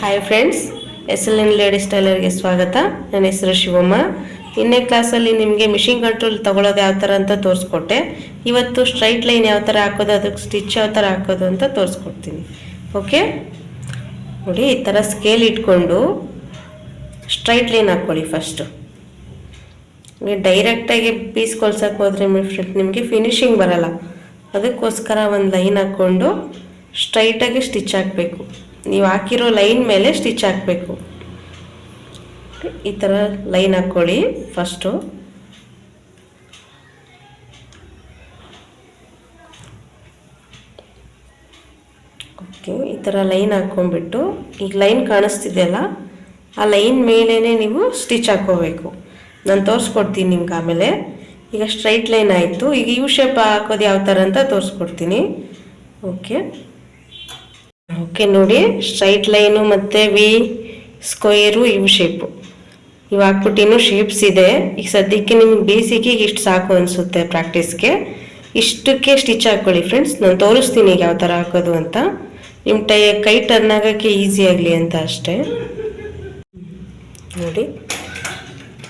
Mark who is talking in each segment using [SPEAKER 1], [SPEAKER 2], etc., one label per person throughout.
[SPEAKER 1] Hi friends, SLN ladies ಟೈಲರ್ಗೆ ಸ್ವಾಗತ. ನನ್ನ ಹೆಸರು ಶಿವಮ್ಮ. ಇನ್ನೇ ಕ್ಲಾಸಲ್ಲಿ ನಿಮಗೆ ಮಿಷಿನ್ ಕಂಟ್ರೋಲ್ ತಗೊಳ್ಳೋದು ಯಾವ ಥರ ಅಂತ ತೋರಿಸ್ಕೊಟ್ಟೆ. ಇವತ್ತು ಸ್ಟ್ರೈಟ್ ಲೈನ್ ಯಾವ ಥರ ಹಾಕೋದು, ಅದಕ್ಕೆ ಸ್ಟಿಚ್ ಯಾವ ಥರ ಹಾಕೋದು ಅಂತ ತೋರಿಸ್ಕೊಡ್ತೀನಿ. ಓಕೆ ನೋಡಿ, ಈ ಥರ ಸ್ಕೇಲ್ ಇಟ್ಕೊಂಡು ಸ್ಟ್ರೈಟ್ ಲೈನ್ ಹಾಕ್ಕೊಳ್ಳಿ. ಫಸ್ಟು ನೀವು ಡೈರೆಕ್ಟಾಗಿ ಪೀಸ್ ಕೊಲ್ಸಕ್ಕೆ ಹೋದರೆ ನಿಮಗೆ ಫಿನಿಶಿಂಗ್ ಬರಲ್ಲ. ಅದಕ್ಕೋಸ್ಕರ ಒಂದು ಲೈನ್ ಹಾಕ್ಕೊಂಡು ಸ್ಟ್ರೈಟಾಗಿ ಸ್ಟಿಚ್ ಹಾಕಬೇಕು. ನೀವು ಹಾಕಿರೋ ಲೈನ್ ಮೇಲೆ ಸ್ಟಿಚ್ ಹಾಕಬೇಕು. ಈ ಥರ ಲೈನ್ ಹಾಕ್ಕೊಳ್ಳಿ ಫಸ್ಟು. ಓಕೆ, ಈ ಥರ ಲೈನ್ ಹಾಕ್ಕೊಂಡ್ಬಿಟ್ಟು ಈಗ ಲೈನ್ ಕಾಣಿಸ್ತಿದೆಯಲ್ಲ, ಆ ಲೈನ್ ಮೇಲೇ ನೀವು ಸ್ಟಿಚ್ ಹಾಕ್ಕೋಬೇಕು. ನಾನು ತೋರಿಸ್ಕೊಡ್ತೀನಿ ನಿಮ್ಗೆ ಆಮೇಲೆ. ಈಗ ಸ್ಟ್ರೈಟ್ ಲೈನ್ ಆಯಿತು. ಈಗ ಯು ಶೇಪ್ ಹಾಕೋದು ಯಾವ ಥರ ಅಂತ ತೋರಿಸ್ಕೊಡ್ತೀನಿ. ಓಕೆ ನೋಡಿ, ಸ್ಟ್ರೈಟ್ ಲೈನು ಮತ್ತು ವಿ, ಸ್ಕ್ವೇರು, ಯು ಶೇಪು ಇವು ಹಾಕ್ಬಿಟ್ಟು ಇನ್ನೂ ಶೇಪ್ಸ್ ಇದೆ. ಈಗ ಸದ್ಯಕ್ಕೆ ನಿಮ್ಗೆ ಬೇಸಿಕ್ಕಿಗೆ ಇಷ್ಟು ಸಾಕು ಅನಿಸುತ್ತೆ ಪ್ರಾಕ್ಟೀಸ್ಗೆ. ಇಷ್ಟಕ್ಕೆ ಸ್ಟಿಚ್ ಹಾಕ್ಕೊಳ್ಳಿ ಫ್ರೆಂಡ್ಸ್. ನಾನು ತೋರಿಸ್ತೀನಿ ಈಗ ಯಾವ ಥರ ಹಾಕೋದು ಅಂತ. ನಿಮ್ಮ ಕೈ ಟರ್ನ್ ಆಗೋಕ್ಕೆ ಈಸಿ ಆಗಲಿ ಅಂತ ಅಷ್ಟೇ. ನೋಡಿ,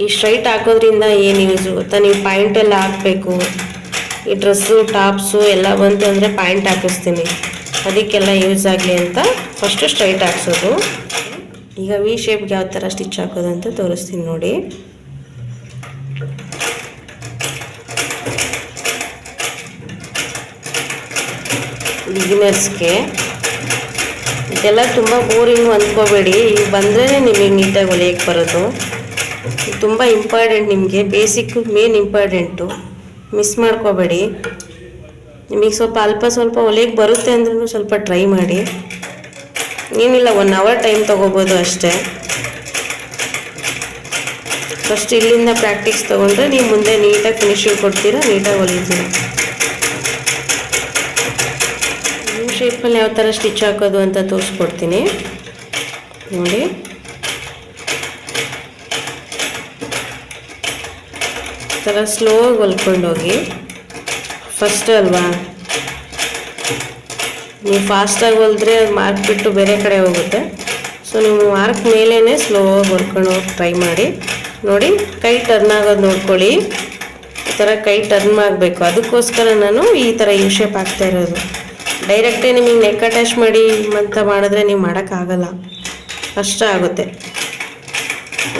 [SPEAKER 1] ಈ ಸ್ಟ್ರೈಟ್ ಹಾಕೋದ್ರಿಂದ ಏನು ಯೂಸು ಗೊತ್ತಾ? ನೀವು ಪಾಯಿಂಟೆಲ್ಲ ಹಾಕಬೇಕು. ಈ ಡ್ರೆಸ್ಸು ಟಾಪ್ಸು ಎಲ್ಲ ಬಂತು ಅಂದರೆ ಪಾಯಿಂಟ್ ಹಾಕಿಸ್ತೀನಿ, ಅದಕ್ಕೆಲ್ಲ ಯೂಸ್ ಆಗಲಿ ಅಂತ ಫಸ್ಟು ಸ್ಟ್ರೈಟ್ ಹಾಕ್ಸೋದು. ಈಗ ವಿ ಶೇಪ್ಗೆ ಯಾವ ಥರ ಸ್ಟಿಚ್ ಹಾಕೋದು ಅಂತ ತೋರಿಸ್ತೀನಿ ನೋಡಿ. ಬಿಗಿನರ್ಸ್ಗೆ ಇದೆಲ್ಲ ತುಂಬ ಬೋರಿಂಗು ಅಂದ್ಕೋಬೇಡಿ. ಈಗ ಬಂದರೆ ನಿಮಗೆ ನೀಟಾಗಿ ಹೊಲಿಯಕ್ಕೆ ಬರೋದು. ತುಂಬ ಇಂಪಾರ್ಟೆಂಟ್, ನಿಮಗೆ ಬೇಸಿಕ್ಕು ಮೇನ್ ಇಂಪಾರ್ಟೆಂಟು, ಮಿಸ್ ಮಾಡ್ಕೋಬೇಡಿ. ನಿಮಗೆ ಸ್ವಲ್ಪ ಹೊಲಿಯಕ್ಕೆ ಬರುತ್ತೆ ಅಂದ್ರೂ ಸ್ವಲ್ಪ ಟ್ರೈ ಮಾಡಿ. ಏನಿಲ್ಲ, 1 ಅವರ್ ಟೈಮ್ ತೊಗೋಬೋದು ಅಷ್ಟೇ. ಫಸ್ಟ್ ಇಲ್ಲಿಂದ ಪ್ರಾಕ್ಟೀಸ್ ತೊಗೊಂಡ್ರೆ ನೀವು ಮುಂದೆ ನೀಟಾಗಿ ಫಿನಿಶಿಂಗ್ ಕೊಡ್ತೀರಾ, ನೀಟಾಗಿ ಹೊಲಿತೀರ. ಯು ಶೇಪಲ್ಲಿ ಯಾವ ಥರ ಸ್ಟಿಚ್ ಹಾಕೋದು ಅಂತ ತೋರಿಸ್ಕೊಡ್ತೀನಿ ನೋಡಿ. ಈ ಥರ ಸ್ಲೋವಾಗಿ ಹೊಲ್ಕೊಂಡೋಗಿ. ಫಸ್ಟ್ ಅಲ್ವಾ, ನೀವು ಫಾಸ್ಟಾಗಿ ಹೊಲಿದ್ರೆ ಅದು ಮಾರ್ಕ್ ಬಿಟ್ಟು ಬೇರೆ ಕಡೆ ಹೋಗುತ್ತೆ. ಸೊ ನೀವು ಮಾರ್ಕ್ ಮೇಲೇ ಸ್ಲೋವಾಗಿ ಹೊಲ್ಕೊಂಡು ಹೋಗಿ ಟ್ರೈ ಮಾಡಿ ನೋಡಿ. ಕೈ ಟರ್ನ್ ಆಗೋದು ನೋಡ್ಕೊಳ್ಳಿ. ಈ ಥರ ಕೈ ಟರ್ನ್ ಆಗಬೇಕು. ಅದಕ್ಕೋಸ್ಕರ ನಾನು ಈ ಥರ ಯು ಶೇಪ್ ಹಾಕ್ತಾ ಇರೋದು. ಡೈರೆಕ್ಟೇ ನಿಮಗೆ ನೆಕ್ ಅಟ್ಯಾಚ್ ಮಾಡಿ ಅಂತ ಮಾಡಿದ್ರೆ ನೀವು ಮಾಡೋಕ್ಕಾಗಲ್ಲ, ಕಷ್ಟ ಆಗುತ್ತೆ.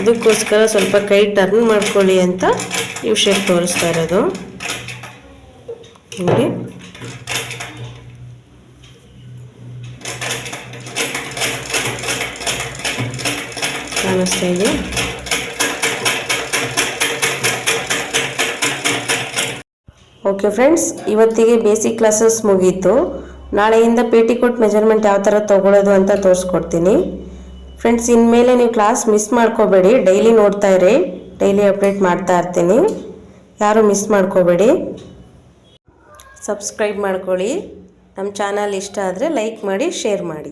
[SPEAKER 1] ಅದಕ್ಕೋಸ್ಕರ ಸ್ವಲ್ಪ ಕೈ ಟರ್ನ್ ಮಾಡ್ಕೊಳ್ಳಿ ಅಂತ ಯು ಶೇಪ್ ತೋರಿಸ್ತಾ ಇರೋದು ನೋಡಿ. ಕಾಣಿಸ್ತಾ ಇದೆ. ಓಕೆ ಫ್ರೆಂಡ್ಸ್, ಇವತ್ತಿಗೆ ಬೇಸಿಕ್ ಕ್ಲಾಸಸ್ ಮುಗೀತು. ನಾಳೆಯಿಂದ ಪೇಟಿಕೋಟ್ ಮೆಜರ್ಮೆಂಟ್ ಯಾವ ಥರ ತೊಗೊಳ್ಳೋದು ಅಂತ ತೋರಿಸ್ಕೊಡ್ತೀನಿ ಫ್ರೆಂಡ್ಸ್. ಇನ್ಮೇಲೆ ನೀವು ಕ್ಲಾಸ್ ಮಿಸ್ ಮಾಡ್ಕೋಬೇಡಿ. ಡೈಲಿ ನೋಡ್ತಾ ಇರಿ, ಡೈಲಿ ಅಪ್ಡೇಟ್ ಮಾಡ್ತಾ ಇರ್ತೀನಿ. ಯಾರು ಮಿಸ್ ಮಾಡ್ಕೋಬೇಡಿ. ಸಬ್ಸ್ಕ್ರೈಬ್ ಮಾಡ್ಕೊಳ್ಳಿ. ನಮ್ಮ ಚಾನಲ್ ಇಷ್ಟ ಆದರೆ ಲೈಕ್ ಮಾಡಿ, ಶೇರ್ ಮಾಡಿ.